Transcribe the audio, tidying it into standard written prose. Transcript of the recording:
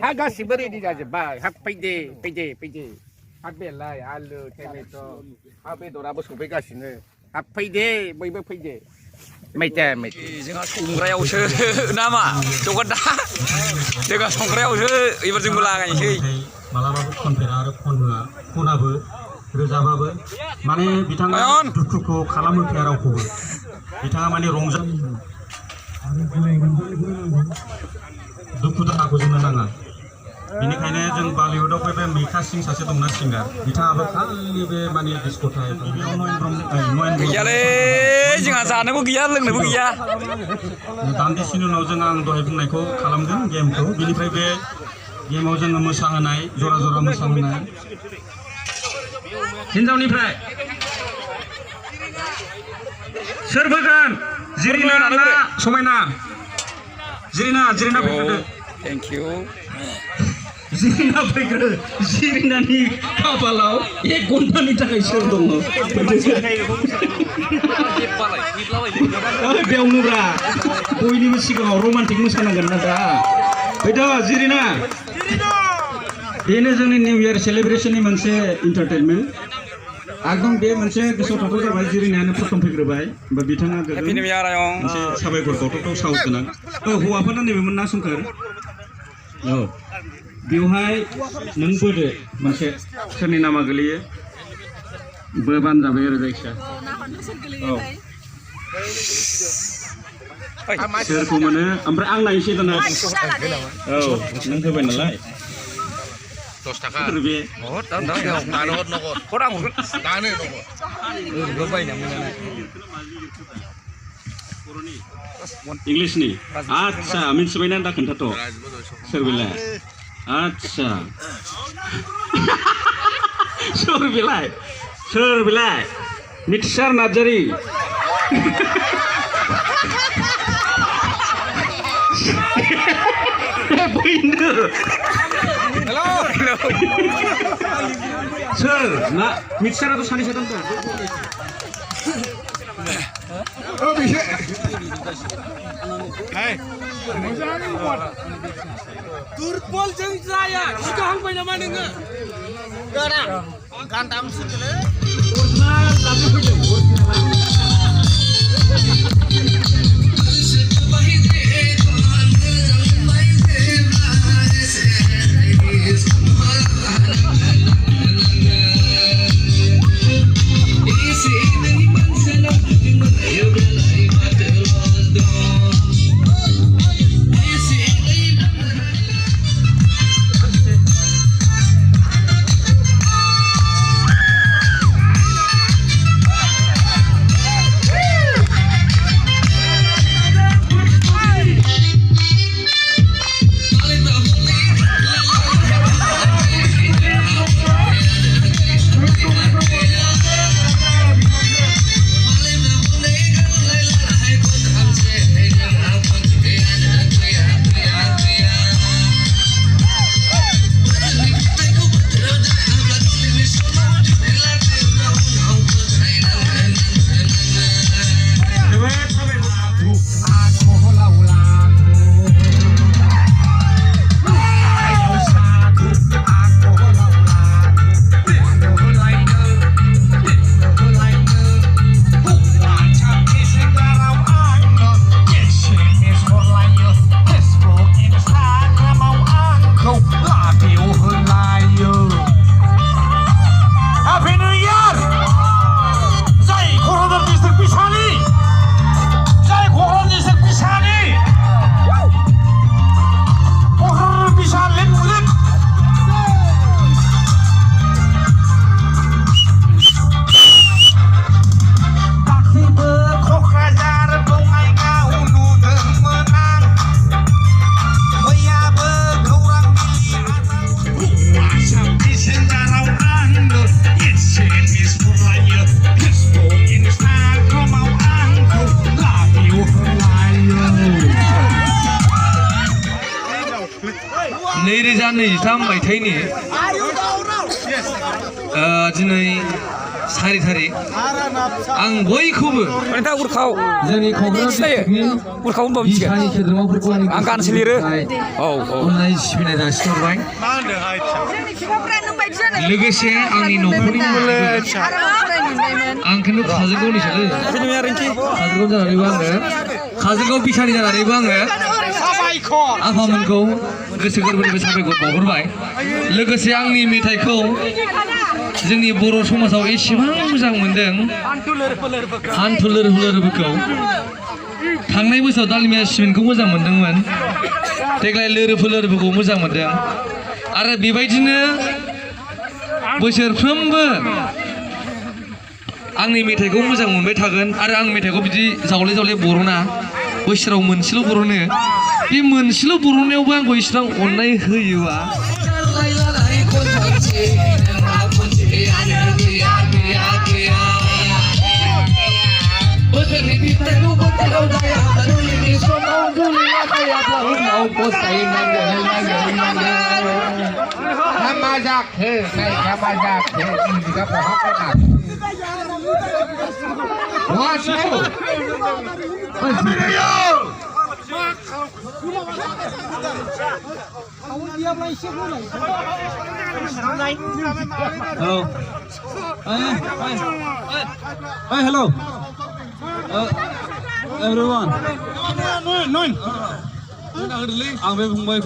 Ha गासिबो ready जाजोब्बाय हा फैदे हा बेलाय आलु टमेट' हा बेदराबो सफैगासिनो हा फैदे बयबो फैदे मैते जोंहा संग्रायावसो नामा जगादा जोंहा संग्रायावसो एबार जोंबो लागायनोसै मालाबाबो खनफेरा आरो खनाबो रोजाबाबो माने बिथाङा दुखुखौ खालामहोखाया रावखौबो बिथाङा माने रंजा दुखु दाहाखौ जोंनो नाङा बेनिखायनो जों बलिउडआव बे मिका सिं सासे दंना सिंगार बिथाङाबो खालि बे माने डिस्क'थाइ गैयालै जोंहा जानोबो गैया लोंनोबो गैया दान्दिसेनि उनाव जों आं दहाय बुंनायखौ खालामगोन गेमखौ बेनिफ्राय बे गेमाव जोङो मोसाहोनाय जरा जरा मोसाहोनाय हिन्जावनिफ्राय सोर फैगोन जिरिना ना समायना जिरिना फैग्रोदो थेंक इउ जिरिना फैग्रो जिरिनानि खाफालाव 1 घन्टानि थाखाय सोर दङ बेयावनोब्रा बयनिबो सिगाङाव रमान्टिक मोसानांगोन ना दा फैद' जिरिना बेनो जोंनि निउ इयार सेलिब्रेशननि मोनसे एन्टारटेनमेन्ट एकदम बे मोनसे गोसोआव थाथाव जाबाय जिरिनायानो प्रथम फैग्रोबाय बा बिथाङा मोनसे साबायखर बावथावथाव साहस गोनां हौवाफोरना नैबेमोन ना सोमखोर औ बेवहाय नों बोदो मोनसे सोरनि नामा गोलैयो बोबानो जाबाय आरो जायखिया औ सोरखौ मोनो ओमफ्राय आं नायनोसै दाना औ नों होबाय नालाय 10 थाखा बे इंलिशनि आच्छा मिथिबायना दा खोन्थाथ' सोर बेलाय आच्छा सोर बेलाय मिथिसार नार्जारि सोर ना मिथिसाराथ' सानै साथाम दं दुर्बल जों जाया सिगांबाय नामा नोङो गाना गान दामसोलै नैरोजा नैजिथाम मायथाइनि दिनै सारि सारि आं बयखौबो नोंथाङा उरखाव जोंनि क'क्राझार सिनायो उरखाव होनबा मिथिगोन बिखानि सोद्रोमाफोरखौ आं गानसो लिरो औ औ अननाय सिबिनाय जासिहरबाय लोगोसे आंनि न'खरनि आं खिन्थु काजलगावनिसोलै काजलगाव जानानैबो आङो काजलगाव बिखानि जानानैबो आङो आफामोनखौ गोसो गोरबोनिफ्राय साबायखर बावहरबाय लोगोसे आंनि मेथाइखौ जोंनि बर' समाजाव एसेबां मोजां मोनदों हान्थु लोरबो लोरबोखौ थांनाय बोसोराव दालिमिया सिमेन्टखौ मोजां मोनदोंमोन देग्लाय लोरबो लोरबोखौ मोजां मोनदों आरो बेबायदिनो बोसोरफ्रोमबो आंनि मेथाइखौ मोजां मोनबाय थागोन आरो आं मेथाइखौ बिदि जावले जावले बर'ना बोसोराव मोनसेल' बर'नो बे मोनसेल' बर'नायावबो आंखौ इसिबां अननाय होयोबा Hello. Everyone. Ang may